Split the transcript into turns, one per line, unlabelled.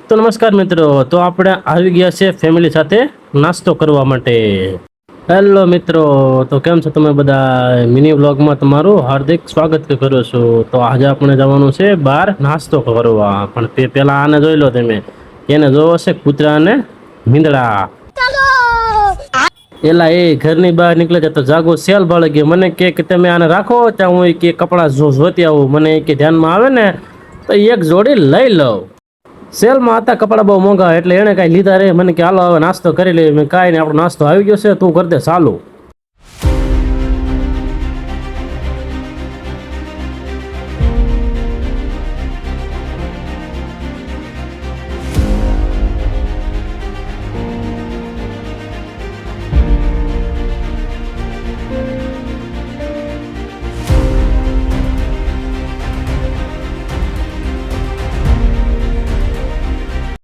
તો નમસ્કાર મિત્રો, તો આપણે આવી ગયા છે ફેમિલી સાથે નાસ્તો કરવા માટે. હેલો મિત્રો, તો કેમ છો તમે બધા? મિની વ્લોગમાં તમારું હાર્દિક સ્વાગત કરું છું. તો આજે આપણે જવાનું છે બહાર નાસ્તો કરવા, પણ તે પેલા આને જોઈ લો તમે. એને જોવો છે કૂતરા અને મીંદડા. એલા એ ઘરની બહાર નીકળે છે તો જાગો સેલ ભાળી ગયો. મને કે તમે આને રાખો, ત્યાં હું કે કપડા જોતી આવું. મને કે ધ્યાનમાં આવે ને તો એક જોડી લઈ લઉં. સેલમાં હતા કપડા બહુ મોંઘા, એટલે એને કાંઈ લીધા રે. મને કે હાલો હવે નાસ્તો કરી લઈએ. મેં કાંઈ નહીં, આપણો નાસ્તો આવી ગયો છે, તું કરી દે ચાલુ.